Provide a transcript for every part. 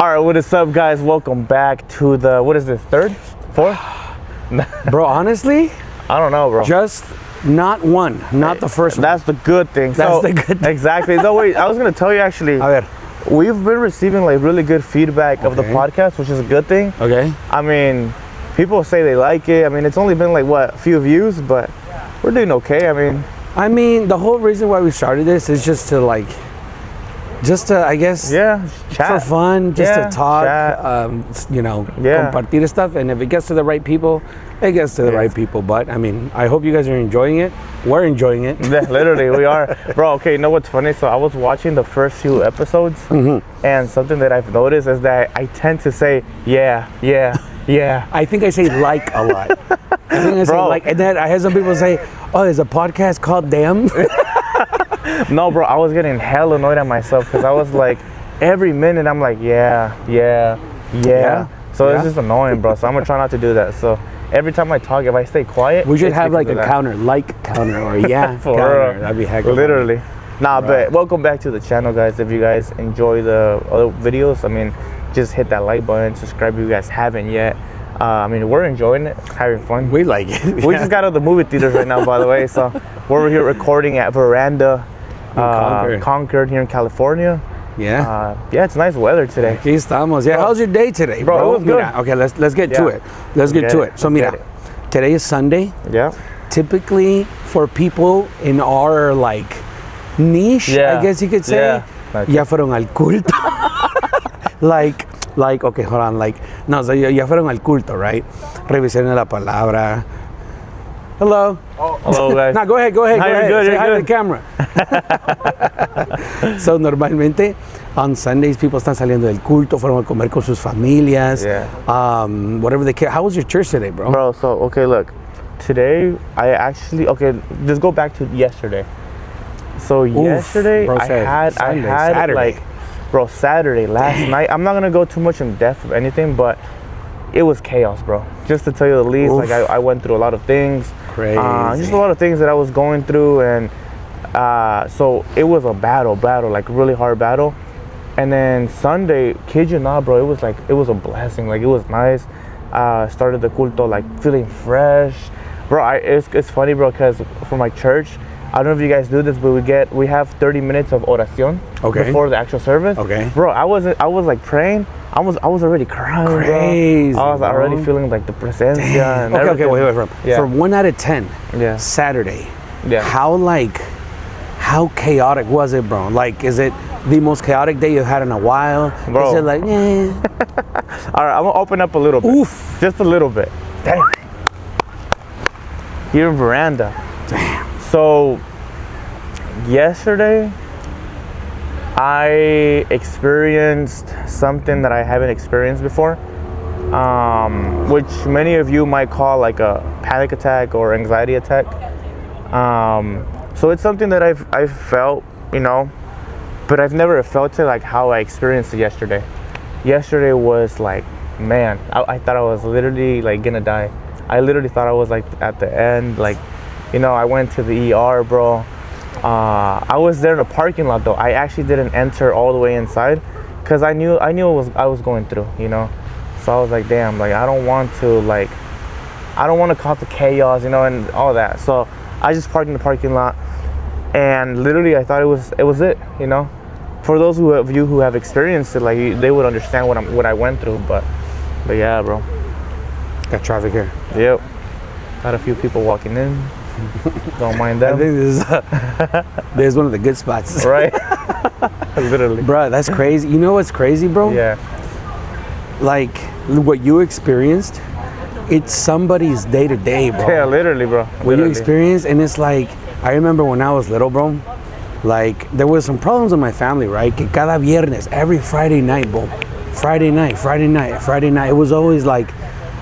All right, what is up, guys? Welcome back to the, what is this, third? Fourth? Bro, honestly, I don't know, bro. just not the first one. That's the good thing. That's the good thing. Exactly. No, wait, I was going to tell you actually, A ver. we've been receiving like really good feedback of the Okay. podcast, which is a good thing. Okay. I mean, people say they like it. I mean, it's only been like, what, a few views, but we're doing okay. I mean, the whole reason why we started this is just to I guess, yeah, chat. for fun, just Yeah, to talk, chat. Yeah. compartir stuff. And if it gets to the right people, it gets to the right people. But I mean, I hope you guys are enjoying it. We're enjoying it. Yeah, literally, we are. Bro, okay, you know what's funny? So I was watching the first few episodes, and something that I've noticed is that I tend to say, yeah. I think I say like a lot. I think I say Bro. like, and then I had some people say, "Oh, there's a podcast called Damn." No, bro, I was getting hell annoyed at myself because I was like, every minute I'm like, yeah. So Yeah. it's just annoying, bro. So I'm gonna try not to do that. So every time I talk, if I stay quiet, We should it's have because like a of that. counter, or yeah, For counter. real. That'd be heck of fun. Literally. Nah, Right. but welcome back to the channel, guys. If you guys enjoy the other videos, I mean, just hit that like button, subscribe if you guys haven't yet. I mean, we're enjoying it, having fun. We like it. We just got out of the movie theaters right now, by the way. So we're over here recording at Veranda, Concord here in California. Yeah. Yeah, it's nice weather today. Aquí estamos. Yeah, how's your day today, Bro, bro? it was good. Mira, okay, let's get to Yeah. it. Let's get Get to it. it. So Let's mira, get it. today is Sunday. Yeah. Typically for people in our like niche, Yeah. I guess you could say, Yeah. Like- ya fueron al culto. like, okay, hold on, no, so ya fueron al culto, right? Revisaron la palabra. Hello. Hello, guys. No, go ahead. No, you're good, Say you're hi to good. the camera. So, normalmente, on Sundays, people están saliendo del culto, fueron a comer con sus familias. Yeah. Whatever they care. How was your church today, bro? Bro, so, okay, look. Today, I actually, okay, just go back to yesterday. So yesterday, bro, I say had Saturday. like, bro, Saturday, last night. I'm not gonna go too much in depth of anything, but it was chaos, bro. Just to tell you the least, Oof. like I went through a lot of things. Crazy. Just a lot of things that I was going through, and so it was a battle, like really hard battle. And then Sunday, kid you not, bro, it was a blessing. Like, it was nice. Started the culto like feeling fresh, bro. It's funny, bro, because for my church, I don't know if you guys do this, but we have 30 minutes of oración before the actual service. Okay. Bro, I was like praying. I was already crying, Crazy, bro. I was bro. already feeling like the presencia and Okay, everything. wait. Yeah. From 1 out of 10, Yeah. Saturday, Yeah. how chaotic was it, bro? Like, is it the most chaotic day you've had in a while? Bro. Is it like, All right, I'm gonna open up a little bit. Oof. Just a little bit. Damn. Here in Veranda. Damn. So, yesterday, I experienced something that I haven't experienced before, which many of you might call like a panic attack or anxiety attack. So it's something that I've felt, but I've never felt it like how I experienced it yesterday. Yesterday was like, man, I thought I was literally like gonna die. I literally thought I was like at the end, like, I went to the ER, bro. I was there in the parking lot though. I actually didn't enter all the way inside because I knew I was going through, So I was like, damn, like I don't want to cause the chaos, and all that. So I just parked in the parking lot, and literally I thought it was it, For those of you who have experienced it, like they would understand what I went through, but yeah, bro. Got traffic here. Yep. Got a few people walking in. Don't mind I them. think this is one of the good spots. Right? Literally. Bro, that's crazy. You know what's crazy, bro? Yeah. Like, what you experienced, it's somebody's day to day, bro. Yeah, literally, bro. What you Literally. experience, and it's like, I remember when I was little, bro, like, there was some problems in my family, right? Que cada viernes, every Friday night, bro. Friday night. It was always like,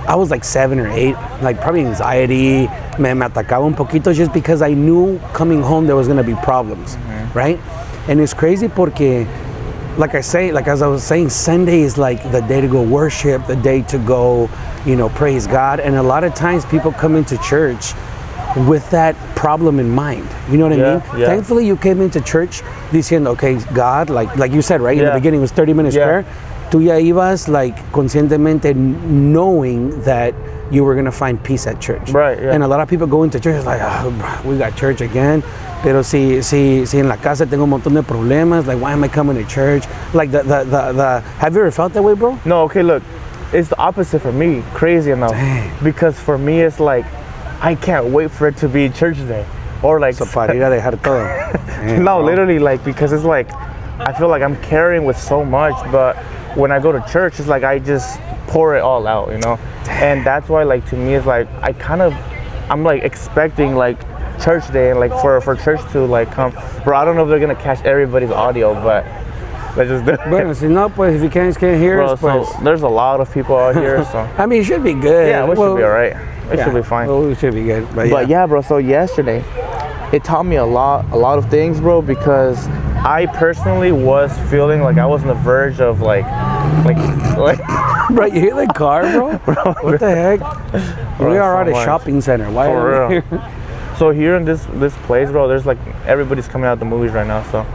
I was like 7 or 8, like probably anxiety, me atacaba un poquito just because I knew coming home there was gonna be problems, right? And it's crazy porque, as I was saying, Sunday is like the day to go worship, the day to go, praise God. And a lot of times people come into church with that problem in mind. You know what I mean? Yeah. Thankfully, you came into church diciendo, okay, God, like you said, right? In the Yeah. beginning, it was 30 minutes Yeah. prayer. tú ya ibas like conscientemente knowing that you were gonna find peace at church. Right, yeah. And a lot of people go into church like, oh, we got church again. Pero si en la casa tengo un montón de problemas, like why am I coming to church? Like the have you ever felt that way, bro? No, okay, look, it's the opposite for me, crazy enough. Dang. Because for me, it's like, I can't wait for it to be church day. Or like, So para ir a dejar todo. Damn, no, bro. literally, like, because it's like, I feel like I'm carrying with so much, but when I go to church, it's like I just pour it all out, you know? And that's why, like, to me, it's like, I'm like expecting like church day and like for church to like come. Bro, I don't know if they're gonna catch everybody's audio, but let's just do it. Bueno, si no, pues if you can't hear Bro, us, pues. so there's a lot of people out here, so. I mean, it should be good. Yeah, we should be all right. It should be fine. Well, we should be good. But yeah, bro, so yesterday, it taught me a lot of things, bro, because I personally was feeling like I was on the verge of like Bro, you hear the car, bro? What the heck? Bro, We are so at a much. shopping center. Why For are we real. here? So here in this place, bro, there's like, everybody's coming out the movies right now, so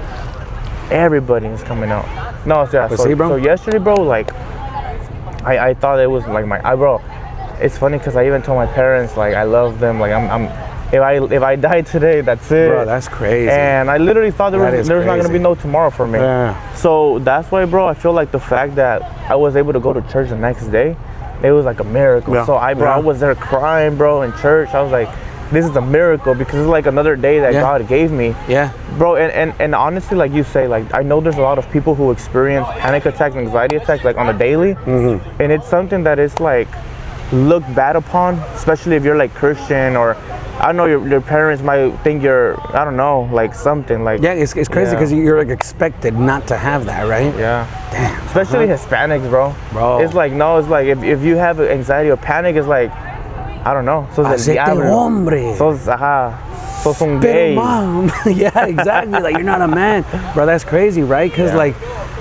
everybody is coming out. No, yeah, But see, bro? so yesterday, bro, like, I thought it was like bro, it's funny because I even told my parents, like, I love them, like, if I die today, that's it. Bro, that's crazy. And I literally thought there That was is not gonna crazy. be no tomorrow for me. Yeah. So that's why, bro, I feel like the fact that I was able to go to church the next day, it was like a miracle. Yeah. So I Yeah. was there crying, bro, in church. I was like, this is a miracle because it's like another day that Yeah. God gave me. Yeah. Bro, and honestly, like you say, like I know there's a lot of people who experience panic attacks and anxiety attacks like on a daily, and it's something that is like looked bad upon, especially if you're like Christian, or I don't know, your parents might think you're, I don't know, like something like. Yeah, it's crazy Yeah. because you're like expected not to have that, right? Yeah. Damn. Especially Hispanics, bro. Bro. It's like, no, it's like if you have anxiety or panic, it's like, I don't know. Sos del Hacete diablo. hombre. Sos un Pero gay. mom, yeah, exactly. Like you're not a man, bro. That's crazy, right? Because Yeah. like,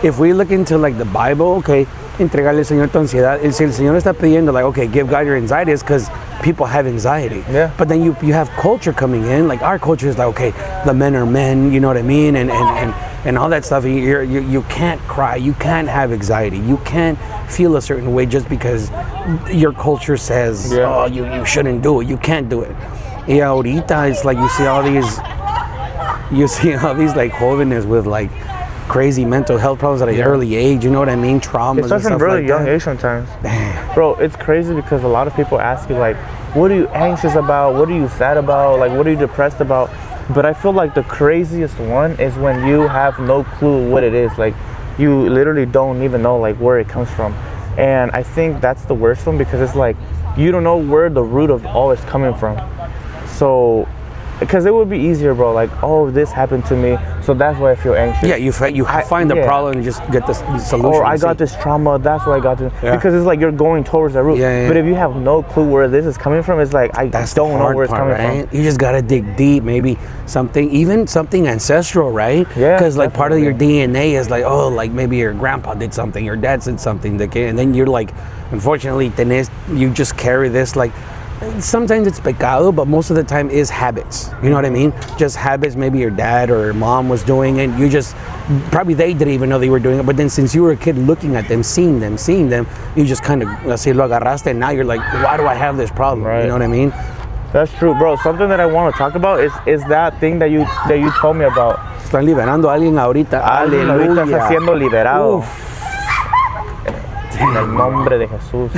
if we look into like the Bible, okay, entregarle al Señor tu ansiedad. Si el Señor está pidiendo, like, okay, give God your anxiety, is because people have anxiety. Yeah. But then you have culture coming in. Like our culture is like, okay, the men are men. You know what I mean? And all that stuff. You can't cry. You can't have anxiety. You can't feel a certain way just because your culture says, Yeah. oh, you shouldn't do it. You can't do it. Y ahorita it's like you see all these like jóvenes with like crazy mental health problems at an early age. You know what I mean? Traumas. It starts and from stuff really like young that. age sometimes. Damn. Bro, it's crazy because a lot of people ask you like, what are you anxious about? What are you sad about? Like, what are you depressed about? But I feel like the craziest one is when you have no clue what it is. Like, you literally don't even know like where it comes from. And I think that's the worst one because it's like, you don't know where the root of all is coming from. So, because it would be easier, bro. Like, oh, this happened to me, so that's why I feel anxious. Yeah, you find the yeah. problem and just get the solution. Or I See? got this trauma, that's why I got this. Yeah. Because it's like you're going towards that route. Yeah, yeah. But if you have no clue where this is coming from, it's like I That's don't the know hard where it's part, coming right? from. You just gotta dig deep, maybe something ancestral, right? Yeah, Because like part of your definitely. DNA is like, oh, like maybe your grandpa did something, your dad said something, and then you're like, unfortunately, you just carry this like. Sometimes it's pecado, but most of the time is habits. You know what I mean? Just habits maybe your dad or your mom was doing, and you just, probably they didn't even know they were doing it, but then since you were a kid looking at them, seeing them, you just kind of, así lo agarraste, and now you're like, why do I have this problem? Right. You know what I mean? That's true, bro. Something that I want to talk about is that thing that you told me about. Están liberando a alguien ahorita. Alguien ahorita está Aleluya. siendo liberado. Uf. En el nombre de Jesús.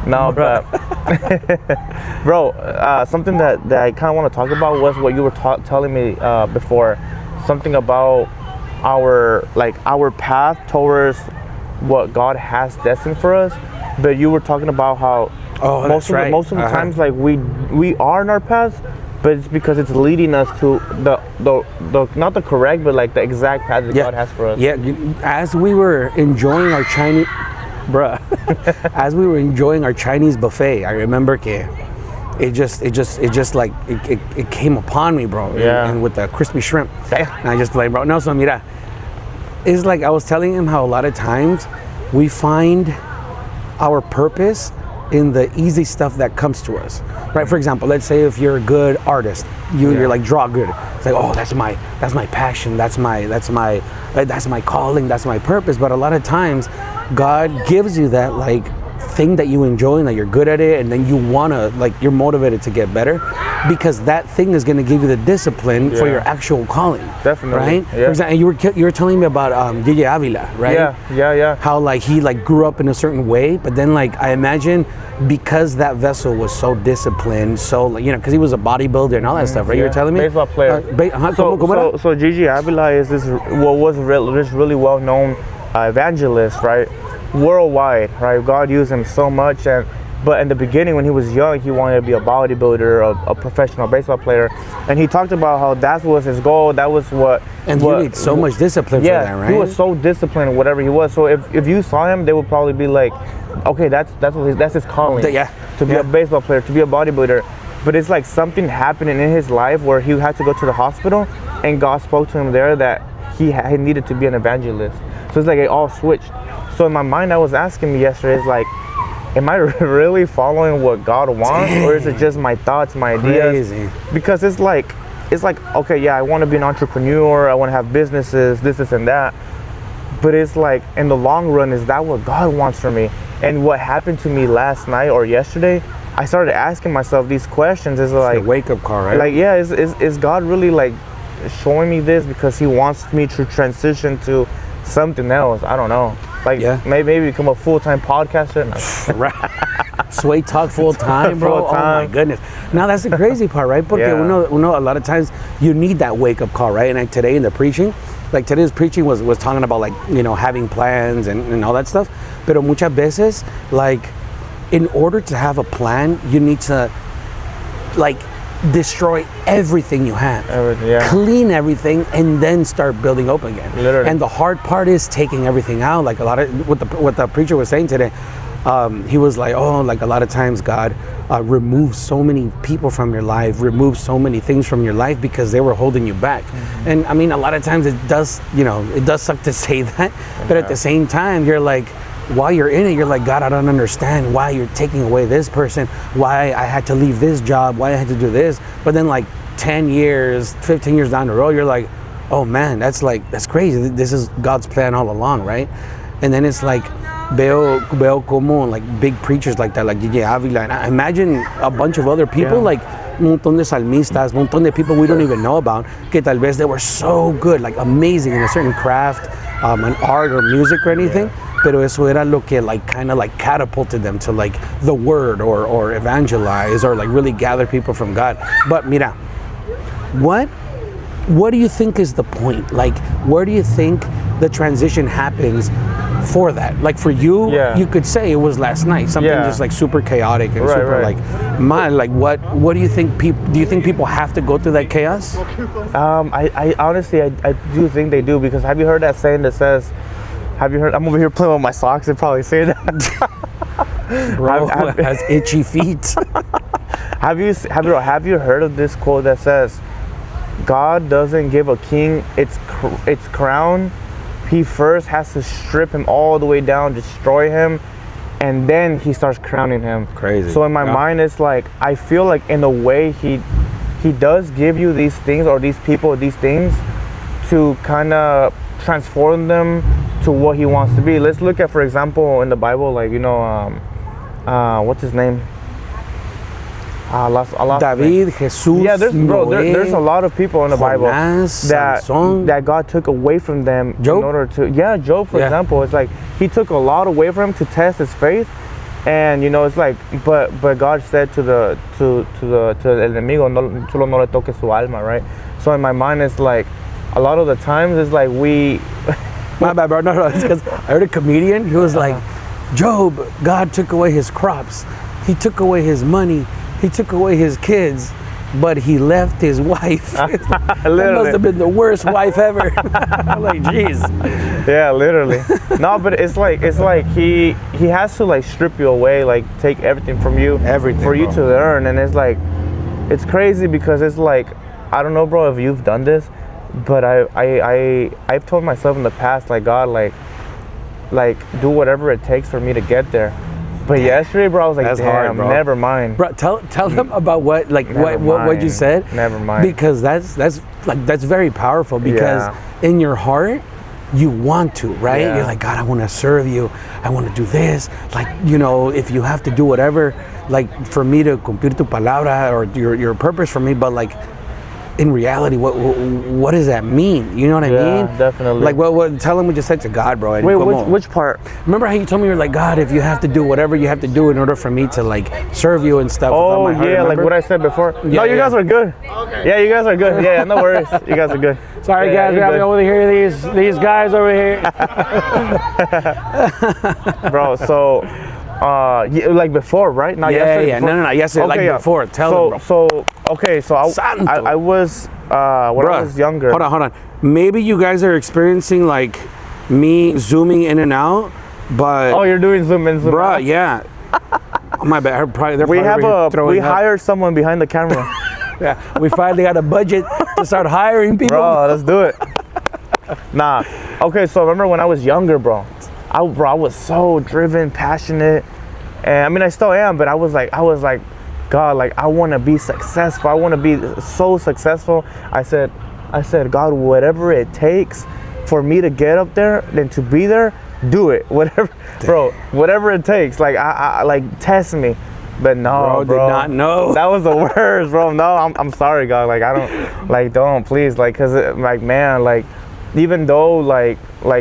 No, but bro, something that I kind of want to talk about was what you were telling me before, something about our path towards what God has destined for us. But you were talking about how most of the times like we are in our path, but it's because it's leading us to the not the correct, but like the exact path that God has for us. Yeah, as we were enjoying our Chinese, as we were enjoying our Chinese buffet, I remember que it just like it came upon me, bro. Yeah. And with the crispy shrimp, Damn. and I just played, bro. No, so mira, it's like I was telling him how a lot of times we find our purpose in the easy stuff that comes to us, right? For example, let's say if you're a good artist, you're like draw good. It's like, oh, that's my passion, that's my calling, that's my purpose. But a lot of times God gives you that like thing that you enjoy and that you're good at it, and then you wanna, like, you're motivated to get better because that thing is going to give you the discipline for your actual calling. Definitely. Right? Yeah. For example, you were telling me about Gigi Avila, right? Yeah. How like he like grew up in a certain way, but then like I imagine because that vessel was so disciplined, so like, because he was a bodybuilder and all that stuff, right? You were telling me? Baseball player. So Gigi Avila is this really well-known evangelist, right? Worldwide, right? God used him so much, but in the beginning when he was young, he wanted to be a bodybuilder, a professional baseball player, and he talked about how that was his goal. That was what. And you need so much discipline for that, right? He was so disciplined in whatever he was. So if you saw him, they would probably be like, okay, that's his calling. To be a baseball player, to be a bodybuilder. But it's like something happening in his life where he had to go to the hospital, and God spoke to him there that he needed to be an evangelist. So it's like it all switched. So in my mind, I was asking me yesterday, it's like, am I really following what God wants, or is it just my thoughts, my ideas? Crazy. Because it's like, okay, yeah, I want to be an entrepreneur, I want to have businesses, this and that. But it's like, in the long run, is that what God wants for me? And what happened to me last night or yesterday, I started asking myself these questions. It's like, a wake-up call, right? Like, yeah, is God really like showing me this because he wants me to transition to something else? I don't know. Like, maybe become a full-time podcaster. Right. Sway Talk full-time, bro. Full-time. Oh my goodness. Now that's the crazy part, right? Porque uno a lot of times you need that wake-up call, right? And like today in the preaching, like today's preaching was talking about like, having plans and all that stuff. Pero muchas veces, like, in order to have a plan, you need to like destroy everything you have, clean everything, and then start building up again. Literally. And the hard part is taking everything out. Like a lot of what the preacher was saying today, he was like, oh, like a lot of times God removes so many people from your life, removes so many things from your life because they were holding you back. Mm-hmm. And I mean, a lot of times it does suck to say that, but at the same time, you're like, while you're in it, you're like, God, I don't understand why you're taking away this person, why I had to leave this job, why I had to do this. But then like 10 years, 15 years down the road, you're like, oh man, that's crazy. This is God's plan all along, right? And then it's like, veo como like big preachers like that, like Gigi Avila, and I imagine a bunch of other people, like un montón de salmistas, un montón de people we don't even know about, que tal vez they were so good, like amazing in a certain craft, an art or music or anything. Pero eso era lo que like kind of like catapulted them to like the word or evangelize or like really gather people from God. But mira, what do you think is the point? Like, where do you think the transition happens for that? Like for you, you could say it was last night, something just like super chaotic and like what do you think people have to go through that chaos? I honestly I do think they do, because have you heard that saying that says, I'm over here playing with my socks and probably say that. Bro has itchy feet. Have you heard of this quote that says, God doesn't give a king its crown. He first has to strip him all the way down, destroy him, and then he starts crowning him. Crazy. So in my mind, it's like, I feel like in a way he does give you these things, or these people, these things, to kind of transform them to what he wants to be. Let's look at, for example, in the Bible, like, what's his name? David, Jesus. Yeah, there's a lot of people in the Bible that God took away from them. Job? In order to, Job, for example, it's like he took a lot away from him to test his faith, and it's like, but God said to the enemigo, solo no le toques su alma, right? So in my mind, it's like, a lot of the times it's like we. My bad, bro. No, it's because I heard a comedian. He was like, Job, God took away his crops, he took away his money, he took away his kids, but he left his wife. That must have been the worst wife ever. I'm like, jeez. Yeah, literally. No, but it's like he has to like strip you away, like take everything from you, for you to learn. And it's like, it's crazy because it's like, I don't know, bro, if you've done this, but I've told myself in the past, like, God, like do whatever it takes for me to get there. But yesterday, bro, I was like, That's damn, hard, bro. never mind. Bro, tell them about what Never what you mind. said. Never mind. Because that's very powerful. Because in your heart, you want to, right? Yeah. You're like, God, I want to serve you. I want to do this. Like, you know, if you have to do whatever, like for me to cumplir tu palabra or your purpose for me, but like in reality, what does that mean? You know what I mean? Definitely. Like, what? Tell them what you said to God, bro. And Wait, come on. which part? Remember how you told me you're like, God, if you have to do whatever you have to do in order for me to like serve you and stuff. with all Oh my heart, yeah, like remember? what I said before. Yeah, No, you yeah. guys are good. Okay. Yeah, you guys are good. Yeah, no worries. You guys are good. Sorry, Yeah, guys, we you're have good. over here these guys over here. Bro. So, like before, right? Not yesterday. Yeah. Before? No. Yesterday, like yeah. before. Tell them, bro. So okay, so Santo. I was when I Bruh, was younger. Hold on. Maybe you guys are experiencing like me zooming in and out, but Oh, you're doing zoom in, zoom bruh, out. yeah. Oh, my bad. They're We probably have over here throwing we up. hired someone behind the camera. Yeah, we finally got a budget to start hiring people. Bro, let's do it. Nah. Okay, so remember when I was younger, bro? I was so driven, passionate, and I mean I still am, but I was like, God, like I want to be successful. I want to be so successful. I said, God, whatever it takes for me to get up there, then to be there, do it. Whatever, bro. Whatever it takes. Like I like test me. But no, Bro, did not know. That was the worst, bro. No, I'm sorry, God. Like I don't, like don't please, like, cause like man, like even though like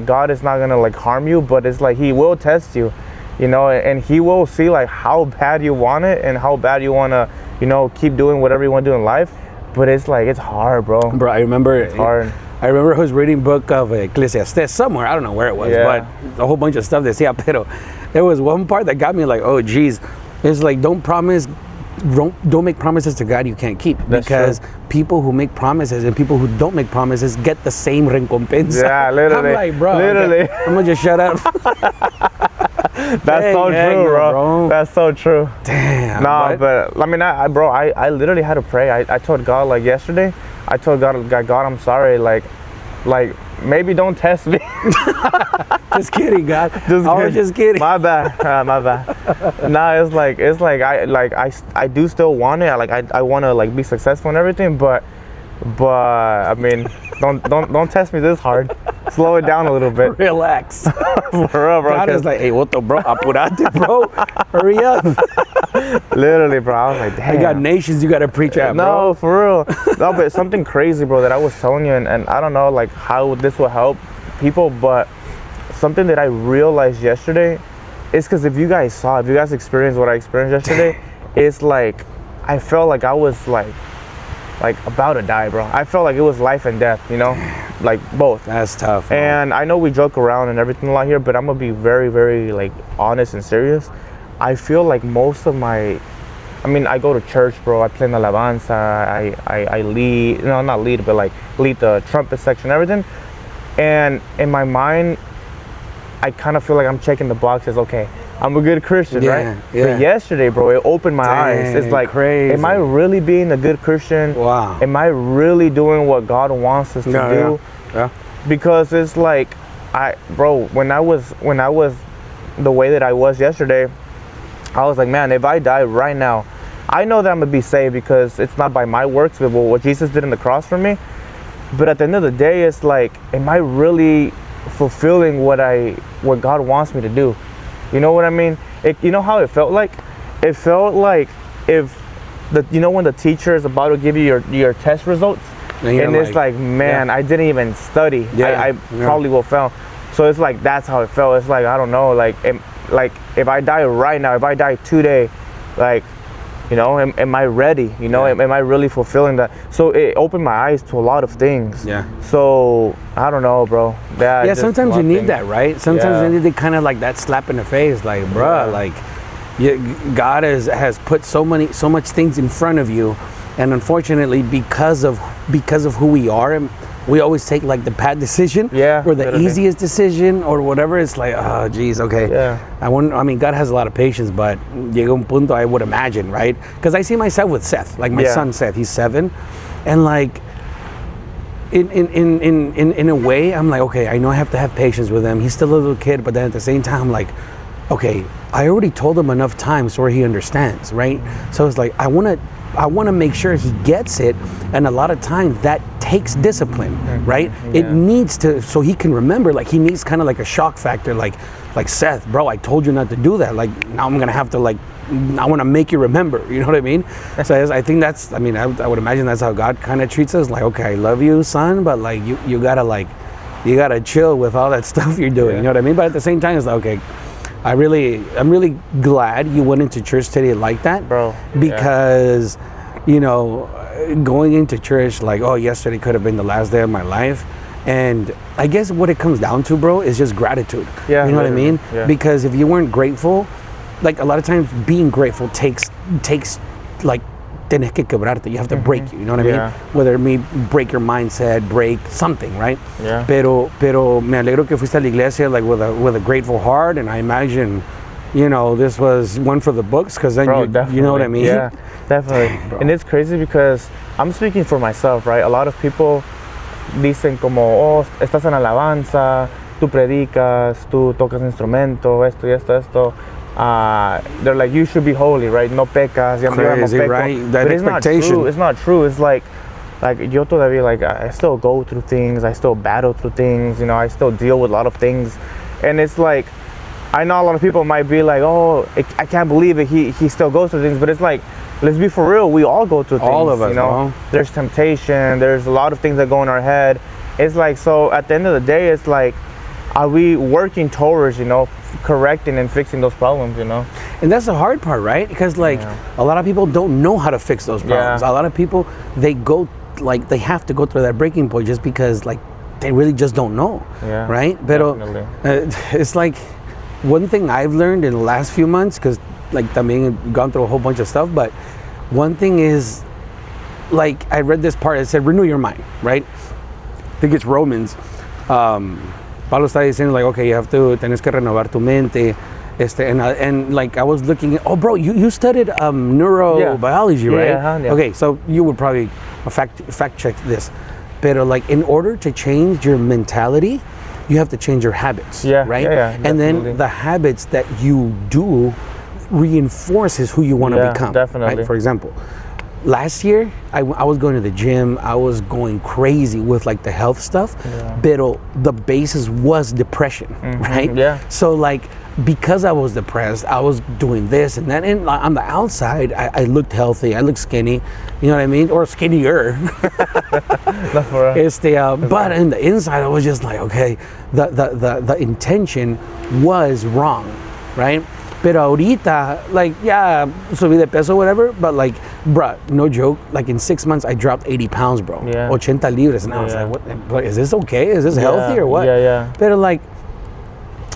God is not gonna like harm you, but it's like He will test you, you know, and He will see like how bad you want it and how bad you wanna, you know, keep doing whatever you want to do in life. But it's like it's hard, bro. Bro, I remember It's hard. I remember I was reading book of Ecclesiastes somewhere. I don't know where it was, Yeah. but a whole bunch of stuff decía, pero there was one part that got me like, oh, geez. It's like, don't make promises to God you can't keep. That's because true. people who make promises and people who don't make promises get the same recompensa. Yeah, literally. I'm like, bro, Literally. okay, I'm gonna just shut up. That's so Dang, true, bro. bro. That's so true. Damn. No, but I mean, I literally had to pray. I told God like yesterday. I told God, I'm sorry. Like maybe don't test me. Just kidding, God. I was kidding. just kidding. My bad. My bad. Nah, it's like I do still want it. I want to like be successful and everything, but I mean, don't test me this hard. Slow it down a little bit. Relax. For real, bro. God 'cause is like, hey, what the bro? Apurate, bro. Hurry up. literally, bro. I was like, damn. I got nations you gotta preach at, bro. No, for real. No, but something crazy, bro, that I was telling you, and I don't know, like, how this will help people, but something that I realized yesterday is because if you guys experienced what I experienced yesterday, it's like, I felt like I was like about to die, bro. I felt like it was life and death, you know, like both. That's tough. Man. And I know we joke around and everything a lot here, but I'm gonna be very, very like honest and serious. I feel like most of I go to church, bro. I play in the alabanza. I lead, no, not lead, but like lead the trumpet section, everything. And in my mind, I kind of feel like I'm checking the boxes. Okay, I'm a good Christian, right? Yeah. But yesterday, bro, it opened my eyes. It's like, crazy. am I really being a good Christian? Wow. Am I really doing what God wants us to do? Yeah. Because it's like, when I was the way that I was yesterday, I was like, man, if I die right now, I know that I'm gonna be saved because it's not by my works, but what Jesus did on the cross for me. But at the end of the day, it's like, am I really fulfilling what God wants me to do? You know what I mean? You know how it felt like? It felt like if when the teacher is about to give you your test results, and it's like, man, I didn't even study. Yeah. I probably will fail. So it's like, that's how it felt. It's like, I don't know, like if I die right now, if I die today, like, you know, am I ready? You know, am I really fulfilling that? So it opened my eyes to a lot of things. Yeah. So I don't know, bro. Yeah, sometimes you need that, right? Sometimes Yeah. you need kind of like that slap in the face, like, bruh, like, God has put so much things in front of you, and unfortunately, because of who we are, we always take like the bad decision, or the literally. easiest decision, or whatever. It's like, oh, geez, okay. Yeah. I mean, God has a lot of patience, but llega un punto, I would imagine, right? Because I see myself with Seth, like my son Seth, he's 7, and like, in a way, I'm like, okay, I know I have to have patience with him. He's still a little kid, but then at the same time, I'm like, okay, I already told him enough times where he understands, right? So it's like I want to make sure he gets it, and a lot of times that takes discipline, right? It needs to, so he can remember. Like he needs kind of like a shock factor, like Seth, bro, I told you not to do that. Like now I'm gonna have to I want to make you remember. You know what I mean? So I think that's, I mean, I would imagine that's how God kind of treats us. Like, okay, I love you, son, but like you gotta chill with all that stuff you're doing. You know what I mean? But at the same time, it's like, okay, I'm really glad you went into church today like that, bro. Because, you know, going into church like, oh, yesterday could have been the last day of my life. And I guess what it comes down to, bro, is just gratitude. Yeah, you know what I mean? Yeah. Because if you weren't grateful, like a lot of times being grateful takes like tienes que quebrarte. You have to break you. You know what I mean? Whether it may break your mindset, break something, right? Yeah. Pero me alegro que fuiste a la iglesia like with a grateful heart, and I imagine, you know, this was one for the books, because then you know what I mean? Yeah, definitely. Dang, and it's crazy because I'm speaking for myself, right? A lot of people dicen como, oh, estás en alabanza, tú predicas, tú tocas instrumento, esto y esto. They're like, you should be holy, right? No pecas. Crazy, right? That but expectation. It's not true. It's like yo todavía, like, I still go through things. I still battle through things. You know, I still deal with a lot of things. And it's like, I know a lot of people might be like, oh, I can't believe it. He still goes through things. But it's like, let's be for real. We all go through things. All of us, you know? There's temptation. There's a lot of things that go in our head. It's like, so at the end of the day, it's like, are we working towards, you know, correcting and fixing those problems, you know? And that's the hard part, right? Because like a lot of people don't know how to fix those problems. A lot of people, they have to go through that breaking point just because like they really just don't know, right? But it's like one thing I've learned in the last few months, because like también gone through a whole bunch of stuff, but one thing is, like, I read this part, it said renew your mind, right? I think it's Romans. Pablo está diciendo like, okay, tienes que renovar tu mente. And like I was looking at, oh bro, you studied neurobiology, right? Okay, so you would probably fact check this. But like in order to change your mentality, you have to change your habits, right? And then the habits that you do reinforces who you want to become. Definitely. Right? For example, last year, I was going to the gym. I was going crazy with like the health stuff. But the basis was depression, right? Yeah. So like, because I was depressed, I was doing this and that. And on the outside, I looked healthy. I looked skinny. You know what I mean? Or skinnier. But in the inside, I was just like, okay, the intention was wrong, right? Pero ahorita, like, subí de peso, whatever, but like, bruh, no joke, like in 6 months, I dropped 80 pounds, bro. 80 libras. And I was like, what, is this okay? Is this healthy or what? Pero like,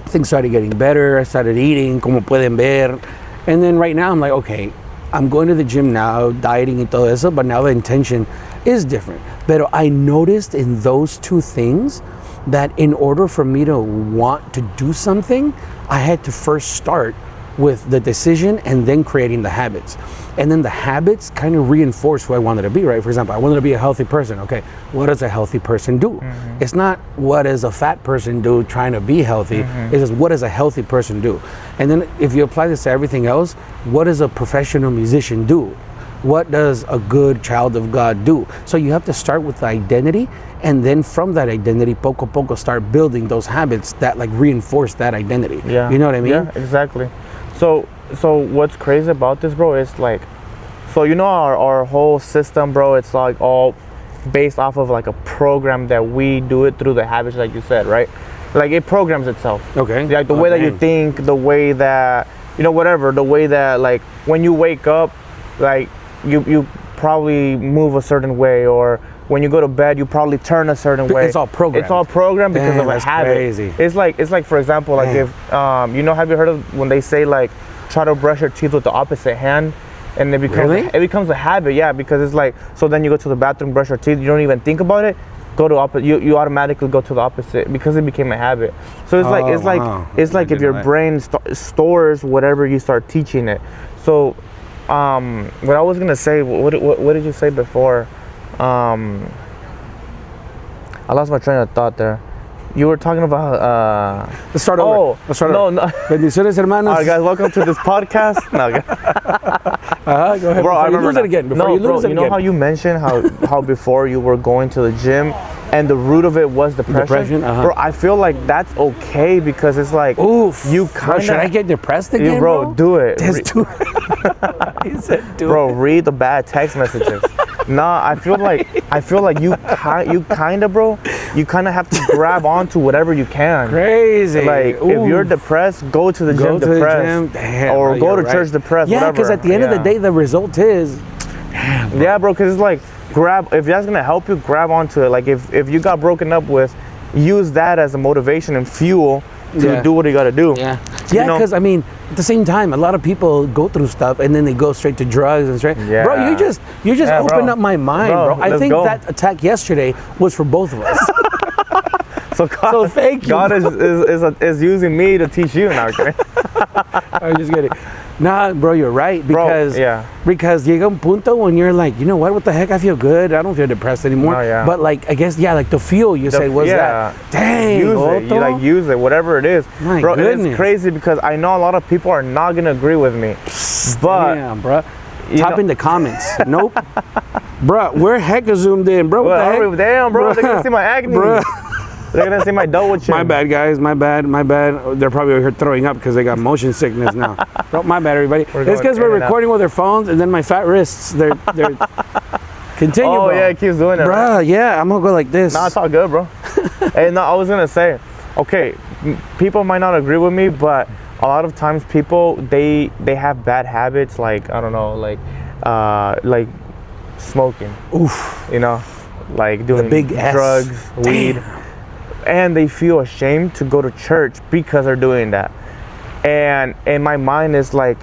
things started getting better. I started eating, como pueden ver. And then right now, I'm like, okay, I'm going to the gym now, dieting y todo eso, but now the intention is different. But I noticed in those two things that in order for me to want to do something, I had to first start with the decision and then creating the habits. And then the habits kind of reinforce who I wanted to be, right? For example, I wanted to be a healthy person. Okay, what does a healthy person do? It's not what does a fat person do trying to be healthy. It's just what does a healthy person do? And then if you apply this to everything else, what does a professional musician do? What does a good child of God do? So you have to start with the identity, and then from that identity, poco poco start building those habits that like reinforce that identity. You know what I mean? Yeah, exactly. So what's crazy about this, bro, is like, so you know our whole system, bro, it's like all based off of like a program that we do it through the habits, like you said, right? Like it programs itself. Okay. Like the way that you think, the way that, you know, whatever, the way that like when you wake up, like you probably move a certain way, or when you go to bed, you probably turn a certain way. It's all programmed. It's all programmed because of a habit. Crazy. It's like for example, like if you know, have you heard of when they say like try to brush your teeth with the opposite hand, and it becomes a habit, because it's like, so then you go to the bathroom, brush your teeth, you don't even think about it, go to opposite, you automatically go to the opposite because it became a habit. So it's like if your brain stores whatever you start teaching it. So what I was gonna say, what did you say before? I lost my train of thought there, You were talking about. Let's start over. Oh, Let's start no, over. no. Bendiciones, hermanos. All right, guys, welcome to this podcast. No, Go ahead. bro, I Before you remember lose that. it again. Before No, you bro, lose it you know again. how you mentioned how before you were going to the gym, and the root of it was depression. Depression, uh-huh. Bro, I feel like that's okay because it's like Oof. you Bro, kind should I of. get depressed again, Bro, do it. Just do He said do Bro, it. read the bad text messages. Nah, I feel like you kind of, bro. You kind of have to grab onto whatever you can. Crazy. Like if you're depressed, go to the Go gym to the depressed, gym. Damn, or bro, go you're to church right. depressed. Yeah, whatever. because at the end of the Yeah. day, the result is, Yeah, bro, because it's like if that's gonna help you, grab onto it. Like if you got broken up with, use that as a motivation and fuel to Yeah. do what you gotta do. yeah, You know? because I mean, at the same time, a lot of people go through stuff and then they go straight to drugs and straight. Yeah. Bro, you just Yeah, opened bro. up my mind, Bro, bro. I let's think go. that attack yesterday was for both of us. So God, So thank you, God is using me to teach you now. Okay? I'm just kidding. Nah, bro, you're right because yeah. because llega un punto when you're like, you know what the heck, I feel good. I don't feel depressed anymore. No, yeah. But like, I guess like the fuel you said was that. Dang, use it. You Otto. use it, whatever it is. My Bro, goodness. it's crazy because I know a lot of people are not gonna agree with me, but Damn, bro. you Top know- in the comments. Nope. Bro, we're hecka zoomed in, bro. What Well, the heck? damn, bro, they're gonna see my acne. Bruh. They're gonna see my double chin. My bad, guys. My bad. They're probably over here throwing up because they got motion sickness now. Bro, my bad, everybody. We're It's going because in we're and out. recording with their phones, and then my fat wrists. They're. Continue, Oh bro. yeah, it keeps doing it. Bro, yeah, I'm gonna go like this. No, it's all good, bro. Hey, no, I was gonna say, okay, people might not agree with me, but a lot of times people they have bad habits, like I don't know, like smoking. Oof. You know, like doing big S. drugs, weed, and they feel ashamed to go to church because they're doing that. And in my mind is like,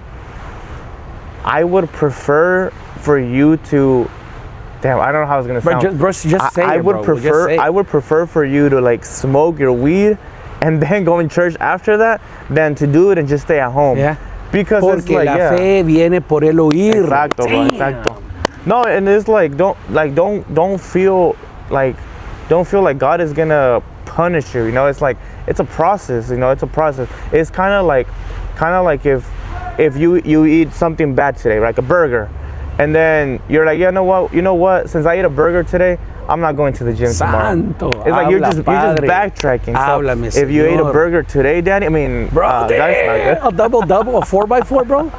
I would prefer for you to. Damn, I don't know how it's gonna Bro, sound. just say I it, would bro. Just prefer. say it. I would prefer for you to like smoke your weed, and then go in church after that, than to do it and just stay at home. Yeah. Because it's Porque like, la yeah. fe viene por el oír. Exacto, bro. Damn. Exacto. No, and it's like don't feel like God is gonna punish you. You know, it's like it's a process. You know, it's a process. It's kind of like if you eat something bad today, like a burger, and then you're like, you know what? Since I ate a burger today, I'm not going to the gym Santo, tomorrow. It's like you're habla, just padre. backtracking. So Háblame, if you ate a señor. burger today, Danny, I mean, Bro, that's not good. a double, a 4x4, bro. No,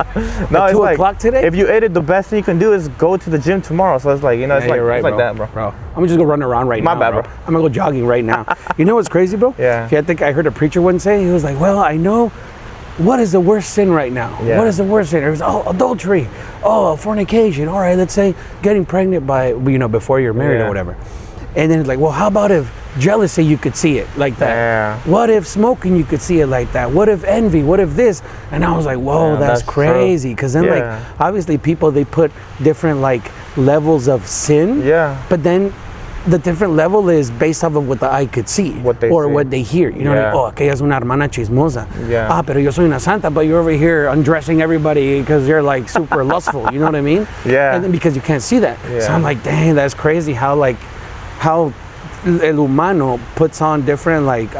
At it's 2 like o'clock today. if you ate it, the best thing you can do is go to the gym tomorrow. So it's like, you know, it's Yeah, like you're right, it's like that, bro. I'm gonna just go run around right My now. bad, bro. I'm gonna go jogging right now. You know what's crazy, bro? Yeah. I think I heard a preacher once say, he was like, well, I know what is the worst sin right now? Yeah. What is the worst sin? It was, adultery. Oh, fornication. All right, let's say getting pregnant by, before you're married or Yeah. whatever. And then it's like, well, how about if jealousy, you could see it like that? Yeah. What if smoking, you could see it like that? What if envy? What if this? And I was like, whoa, Yeah, that's that's crazy. Because then, Yeah. like, obviously people, they put different, like, levels of sin. Yeah. But then the different level is based off of what the eye could see What they or see. what they hear. You know Yeah. what I mean? Oh, aquella es una hermana chismosa. Yeah. Ah, pero yo soy una santa, but you're over here undressing everybody because you're like super lustful. You know what I mean? Yeah. And then because you can't see that. So Yeah. I'm like, dang, that's crazy how el humano puts on different like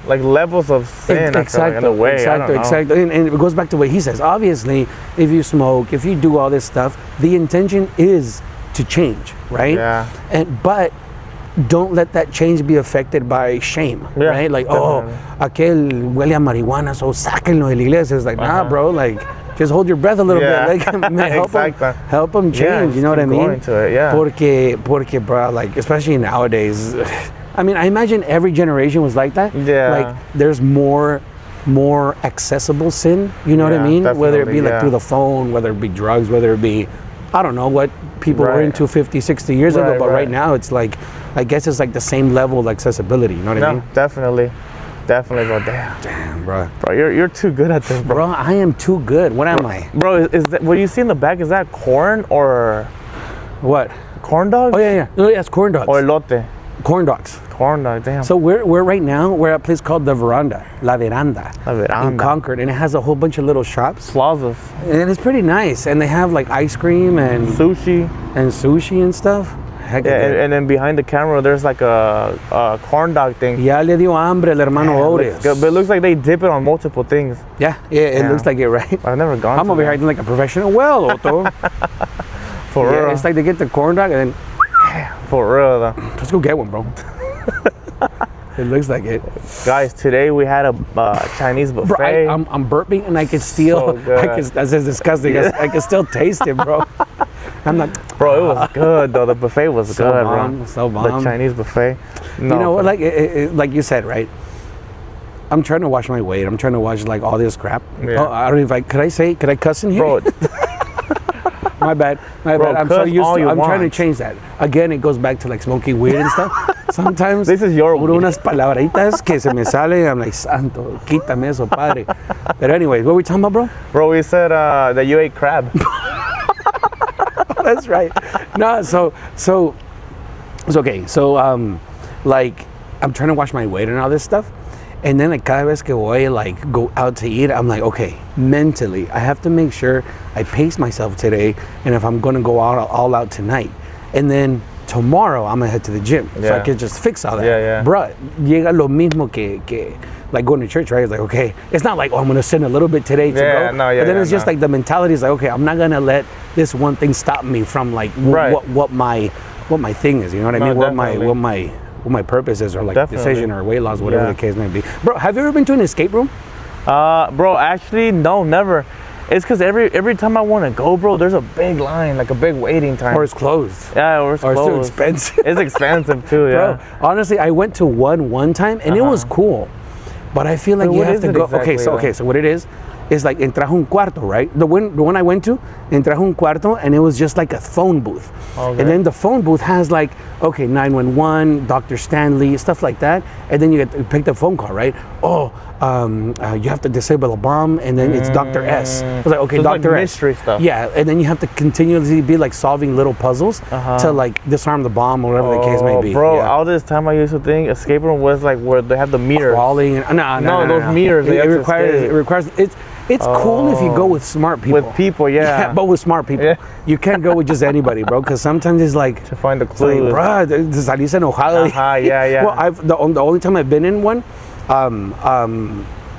Like levels of sin, I feel like, in a way. I don't know. exactly. And it goes back to what he says. Obviously, if you smoke, if you do all this stuff, the intention is to change, right? Yeah. But don't let that change be affected by shame, Yeah, right? Like, definitely. aquel huele a marihuana, so sáquenlo de la iglesia. It's like, nah, bro, like, just hold your breath a little Yeah. bit. Like, man, Exacto. help them change, Yeah, you know what I just mean? keep going to it, yeah. Porque, bro, like, especially nowadays, I mean, I imagine every generation was like that. Yeah. Like, there's more accessible sin, you know what I Yeah, mean? Whether it be definitely, like yeah. through the phone, whether it be drugs, whether it be, I don't know, what people were Right. into 50, 60 years ago, Right, but right right. now it's like, I guess it's like the same level of accessibility, you know what I No, mean? definitely, bro. Damn, Damn, bro. bro, you're too good at this, bro. Bro, I am too good. What am I? Bro, is that what you see in the back? Is that corn or What? corn dogs? Oh, yeah. Oh, yeah, it's corn dogs. Or elote? Corn dogs. Corn dog. Damn. So we're right now, we're at a place called the Veranda, La Veranda, La Veranda. in Concord, and it has a whole bunch of little shops, plazas, and it's pretty nice. And they have like ice cream and sushi. sushi and stuff. heck Yeah, it did. and then behind the camera, there's like a corn dog thing. Ya le dio hambre el hermano Yeah, Otis. looks good, but it looks like they dip it on multiple things. Yeah, it Yeah. looks like it, right? I've never gone. I'm to over here that. acting like a professional. Well, Otto. For Yeah, real. it's like they get the corn dog and then For real though. let's go get one, bro. It looks like it. Guys, today we had a Chinese buffet. Bro, I'm burping and I can still, So good. that's just disgusting. I can still taste it, bro. I'm not, Bro, it was good though. The buffet was So good, bomb, bro. so The bomb. Chinese buffet. No, you know, but- like you said, right? I'm trying to watch my weight. I'm trying to watch like all this crap. Yeah. Oh, I don't know if I, could I cuss in here? bro, My bad. My Bro, bad. I'm so cuss used all to. you I'm trying to want. change that. Again, it goes back to like smoking weed and stuff. Sometimes this is your puro unas palabritas que se me salen. I'm like, santo, quítame eso, padre. But anyways, what were we talking about, bro? Bro, we said that you ate crab. That's right. No, so it's okay. So like I'm trying to watch my weight and all this stuff. And then like cada vez que voy like go out to eat, I'm like, okay, mentally, I have to make sure I pace myself today. And if I'm gonna go out all out tonight, and then tomorrow I'm gonna head to the gym, so I Yeah. can just fix all that. Yeah, yeah. Bruh, llega lo mismo que like going to church, right? It's like, okay, it's not like, oh, I'm gonna sin a little bit today to Yeah, go. no, yeah, but then yeah, it's just no. like the mentality is like, okay, I'm not gonna let this one thing stop me from like Right. what my thing is. You know what I No, mean? definitely. What my purpose is, or like Definitely. decision or weight loss, whatever Yeah. the case may be. Bro, have you ever been to an escape room? Bro, actually, no, never. It's because every time I want to go, bro, there's a big line, like a big waiting time. Or it's closed? yeah, or it's Or it's too closed. expensive? It's expensive too, yeah. Bro, honestly, I went to one time and it was cool, but I feel like But you what have is to it go. exactly, Okay, though? so what it is like entrajo un cuarto, right? The one I went to, entrajo un cuarto, and it was just like a phone booth. Okay. And then the phone booth has like, okay, 911, Dr. Stanley, stuff like that. And then you get to pick the phone call, right? Oh, you have to disable a bomb, and then it's Dr. S. I was like, okay, So it's like Dr. S. mystery stuff. Yeah, and then you have to continuously be like solving little puzzles to like disarm the bomb or whatever the case may be. Bro, Yeah. all this time I used to think escape room was like where they have the mirrors. Crawling and No, those mirrors, they It, have to requires escape. it's cool if you go with smart people. With people, yeah. but with smart people, Yeah. you can't go with just anybody, bro. Because sometimes it's like, To find the it's like, clues. bruh, te salís enojado. Yeah, yeah. Well, the only time I've been in one,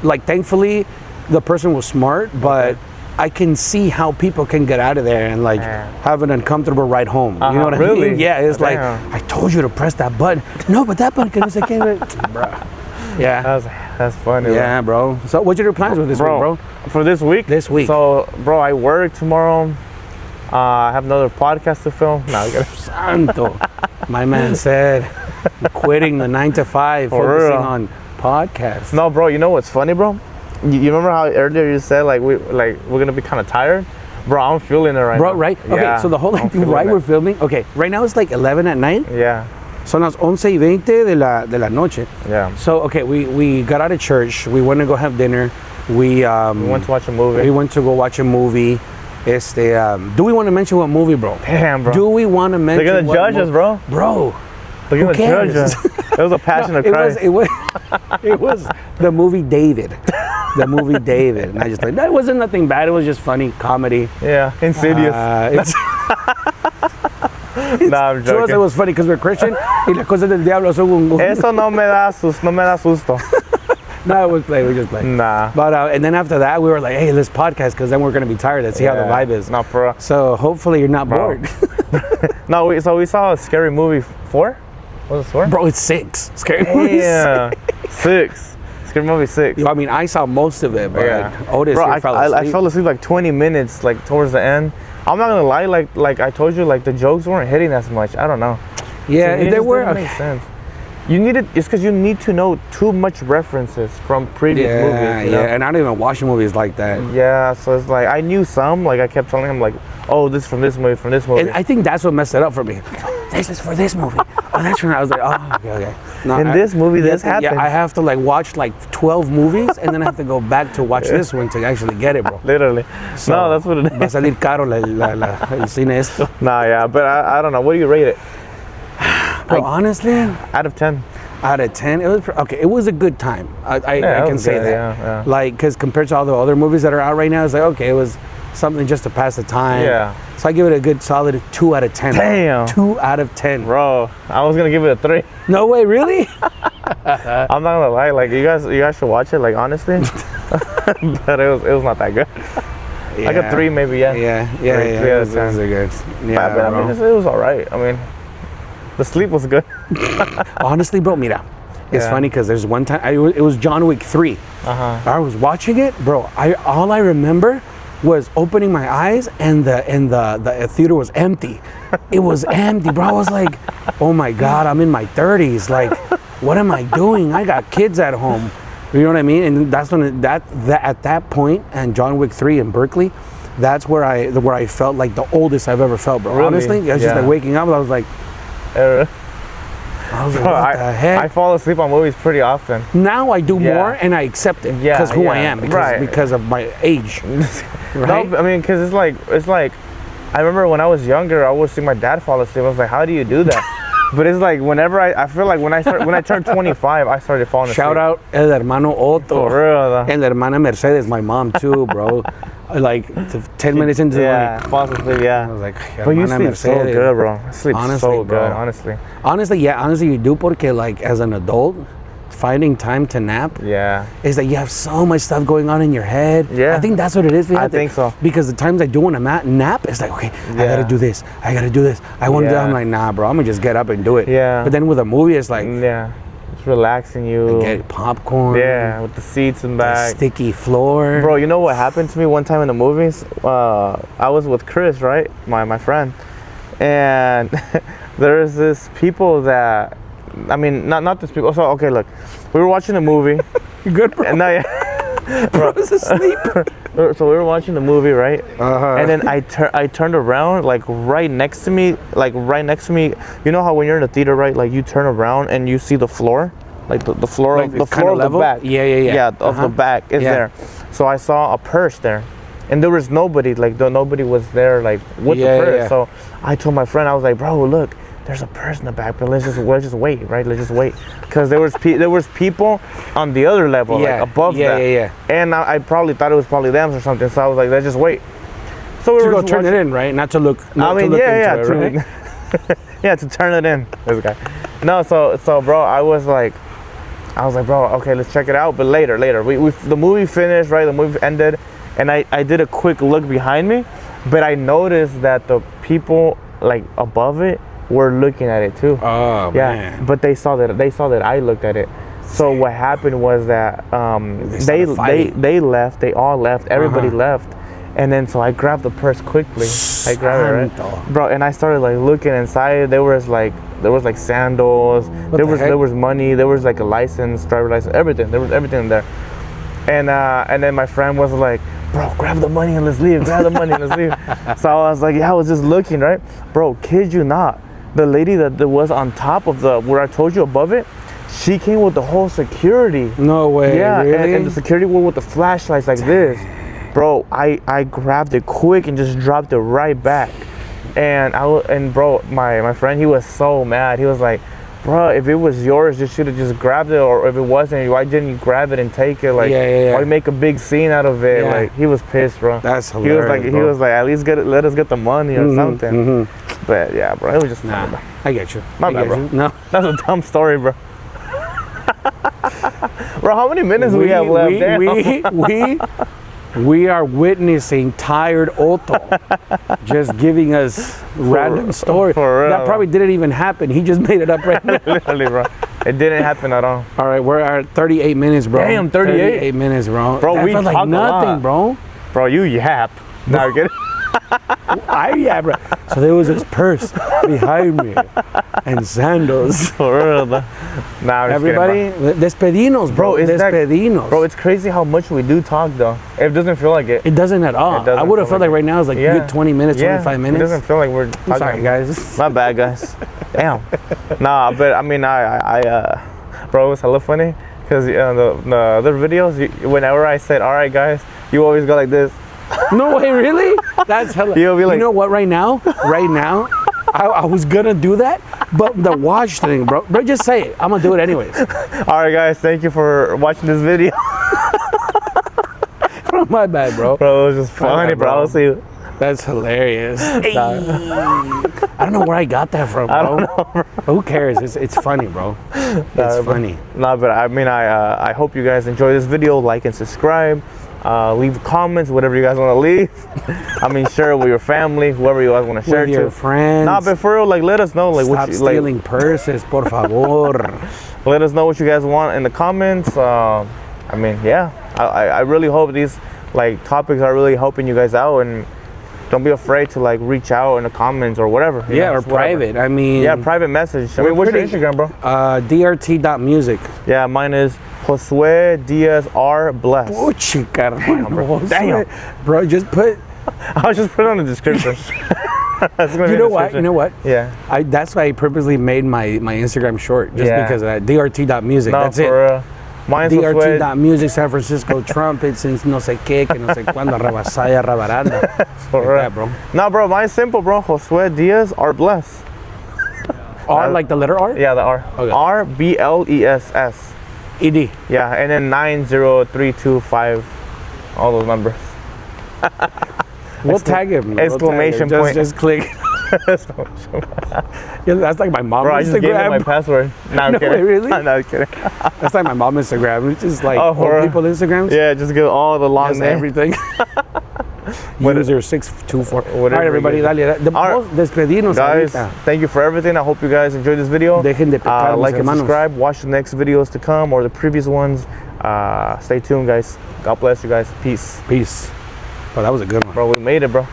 like thankfully, the person was smart, but. I can see how people can get out of there and like Yeah. have an uncomfortable ride home. You know what I Really? mean? Yeah, it's like Damn. I told you to press that button. No, but that button can say, bruh. Yeah. That's funny. Yeah, bro. So, what are your plans with this week, bro? For this week? This week. So, bro, I work tomorrow. I have another podcast to film. No, I gotta- Santo. My man said, quitting the 9 to 5, For focusing real. on podcasts. no, bro. You know what's funny, bro? You remember how earlier you said like we're gonna be kind of tired, bro? I'm feeling it right Bro, now. right? Okay, Yeah, so the whole I'm like, feeling right it. we're filming. Okay, right now it's like 11 at night. Yeah, Son las 11:20 de la noche. yeah. So, okay, we got out of church. We went to go have dinner. We We went to watch a movie. we went to go watch a movie. Do we want to mention what movie, bro? Damn, bro. Do we want to mention? They're gonna what judge us, bro. Bro. They're Who gonna judge cares? us. It was a passion of it Christ. was it was the movie David. The movie David. And I just like, that wasn't nothing bad. It was just funny comedy. Yeah, Insidious. It's, Nah, I'm to us it joking. was funny because we're Christian. Y las cosas del diablo son un... Eso no me da susto. No, it was play. We just play. Nah. But and then after that, we were like, hey, let's podcast because then we're gonna be tired. Let's see how the vibe is. Not for us. So hopefully you're not Bro. bored. No, we saw a scary movie 4. Was it 4? Bro, it's 6. Scary movies. Yeah, 6. Scary movie 6. I mean, I saw most of it, but Yeah. Otis Bro, here I fell asleep. fell asleep like 20 minutes, like towards the end. I'm not gonna lie, like I told you, like the jokes weren't hitting as much. I don't know. Yeah, To me, it they just were. didn't make sense. You needed. It's because you need to know too much references from previous Yeah, movies. You know? yeah, and I don't even watch movies like that. Yeah, so it's like I knew some. Like I kept telling him, like, oh, this is from this movie, from this movie. And I think that's what messed it up for me. This is for this movie. Oh, that's when I was like, oh, okay. No, In this movie, this Yeah, happened. I have to like watch like 12 movies and then I have to go back to watch this one to actually get it, bro. Literally. So, No, that's what it Va a is. salir caro el cine esto. Nah, yeah, but I don't know. What do you rate it? Bro, honestly, Out of 10. out of 10, it was okay. It was a good time. I it can was say good, that. yeah, yeah. Like, because compared to all the other movies that are out right now, it's like okay, it was something just to pass the time. Yeah. So I give it a good solid 2 out of 10. Damn. 2 out of 10. Bro, I was gonna give it a 3. No way, really? I'm not gonna lie, like you guys should watch it, like honestly. But it was not that good. Like a 3 maybe, yeah. Yeah. Three out of 10. Those are good. Yeah, But I bro. mean, it was alright. I mean, the sleep was good. Honestly, bro, mira. It's Yeah. funny because there's one time it was John Wick 3. I was watching it, bro. All I remember was opening my eyes and the theater was empty. It was empty, bro. I was like, oh my God, I'm in my 30s. Like, what am I doing? I got kids at home. You know what I mean? And that's when at that point, and John Wick 3 in Berkeley, that's where I felt like the oldest I've ever felt, bro. Really? Honestly, I was just Yeah. like waking up. I was like, what the heck? I fall asleep on movies pretty often. Now I do Yeah. more and I accept it Yeah, because who I yeah. am, Right. because of my age. Right? No, I mean, because it's like, I remember when I was younger, I would see my dad fall asleep. I was like, how do you do that? But it's like whenever I feel like when I turned 25, I started falling asleep. Shout out El Hermano Otto. For real, though. And La Hermana Mercedes, my mom too, bro. Like 10 minutes into Yeah, the falls asleep, yeah. I was like, But you Hermana sleep so Mercedes. good, bro. I sleep Honestly, so bro. good, honestly. Honestly, you do, porque like as an adult, finding time to nap Yeah. is that you have so much stuff going on in your head. Yeah. I think that's what it is. I think so. Because the times I do want to nap, it's like, okay, I Yeah. gotta do this. I gotta do this. I want to do that. Yeah. I'm like, nah, bro, I'm gonna just get up and do it. Yeah. But then with a movie, it's like, Yeah. It's relaxing you. get popcorn. Yeah, with the seats and the back. sticky floor. Bro, you know what happened to me one time in the movies? I was with Chris, right? My friend. And there's this people that, I mean, not this people. So, okay, look. We were watching a movie. You good, bro? And I, Bro's asleep. so we were watching the movie, right? Uh-huh. And then I turned around, like right next to me. You know how when you're in the theater, right? Like you turn around and you see the floor, like the floor, Like of, the it's kinda floor of the level? back. Yeah. Yeah, of the back is Yeah. there. So I saw a purse there, and there was nobody. Like nobody was there, like with Yeah, the purse. yeah. So I told my friend, I was like, bro, look. There's a purse in the back, but let's just wait, right? Let's just wait, because there was people on the other level, Yeah, like above yeah, that. yeah. And I probably thought it was probably them or something. So I was like, let's just wait. So we To were go just turn watching- it in, right? Not to look. I Not mean, to look yeah, into it, right? yeah, to turn it in. This guy. No, so bro, I was like, bro, okay, let's check it out, but later. The movie finished, right? The movie ended, and I did a quick look behind me, but I noticed that the people like above it were looking at it too. Oh, Yeah, man. but they saw that I looked at it. So what happened was that started fighting. they left. They all left. Everybody Uh-huh. left. And then so I grabbed the purse quickly. I grabbed it, Santo. right? Bro, and I started like looking inside. There was like sandals. the heck? There was money. There was like a license, driver license, everything. There was everything in there. And then my friend was like, bro, grab the money and let's leave. Grab the money and let's leave. So I was like, yeah, I was just looking, right? Bro, kid you not. The lady that was on top of where I told you above it, she came with the whole security. No way. Yeah, Really? and the security were with the flashlights like this. Bro, I grabbed it quick and just dropped it right back. And bro, my friend, he was so mad. He was like, bro, if it was yours, you should have just grabbed it, or if it wasn't, why didn't you grab it and take it? Like, Yeah. why make a big scene out of it? Yeah. Like, he was pissed, bro. That's He was like, hilarious, bro. at least let us get the money or something. But yeah, bro, it was just funny, Nah, bro. I get you. My I bad, get bro. you. No. That's a dumb story, bro. Bro, how many minutes we have left? Damn. We are witnessing tired Otto just giving us random story. for real. That probably didn't even happen. He just made it up right now. Literally, bro. It didn't happen at all. All right, we're at 38 minutes, bro. Damn, 38? 38 minutes, bro. Bro, That we felt like talked a nothing, lot. bro. Bro, you yap. Now get it? Yeah, bro. So there was this purse behind me and sandals. For real, though. Nah, I'm just kidding, Everybody, despedinos, bro. Bro, Despedinos. bro, it's crazy how much we do talk, though. It doesn't feel like it. It doesn't at all. It doesn't I would have feel felt like right now it's like Yeah. good 20 minutes, Yeah, 25 It minutes. doesn't feel like we're talking. I'm sorry, guys. My bad, guys. Damn. Nah, but I mean, bro, it was hella funny because the other videos, whenever I said, all right, guys, you always go like this. No way, really? That's hella. You'll be like- you know what? Right now, I was gonna do that, but the watch thing, bro. Bro, just say it. I'm gonna do it anyways. All right, guys, thank you for watching this video. My bad, bro. Bro, it was just funny, bad, bro. bro. I'll see you. That's hilarious. I don't know where I got that from, bro. I don't know, bro. Who cares? It's funny, bro. It's funny. No, but I mean, I hope you guys enjoy this video. Like and subscribe. Leave comments, whatever you guys want to leave. I mean, share it with your family, whoever you guys want to share With to. your friends. Nah, but for real, like, let us know, like, Stop what you, stealing purses, por favor. let us know what you guys want in the comments. I mean, yeah, I really hope these like topics are really helping you guys out, and don't be afraid to like reach out in the comments or whatever. you Yeah, know, or just whatever. private. I mean, Yeah, private message. I mean, what's your Instagram, bro? DRT.music. Yeah, mine is Josue Diaz R Bless. Oh, chica, hermano. Damn. Bro, just put. I'll just put it on the description. That's gonna be You in know the what? description. You know what? Yeah. That's why I purposely made my Instagram short, just Yeah. because of that. DRT.music. No, That's it. for mine's Josue. DRT.music, San Francisco trumpets, and no sé qué, que no sé cuándo, rabasaya, rabaranda. For Like that, bro. No, bro, mine's simple, bro. Josue Diaz R Bless. R, like the letter R? Yeah, the R. Okay. RBLESS. ED. Yeah, and then 90325, all those numbers. We'll tag him. We'll exclamation tag him. point. Just click. Yeah, that's like my mom's Bro, I just gave him my Instagram. password. No, I'm No, kidding. wait, really? No, I'm kidding. That's like my mom's Instagram. It's just like Oh, old for- people Instagrams. Yeah, just give all the long That's name. everything. What- User 624. All whatever right, everybody, you- dale. All right. Despedirnos Guys, ahorita. thank you for everything. I hope you guys enjoyed this video. Dejen de pecar, mis like and hermanos. subscribe. Watch the next videos to come or the previous ones. Stay tuned, guys. God bless you guys. Peace. Peace. Oh, that was a good one. Bro, we made it, bro.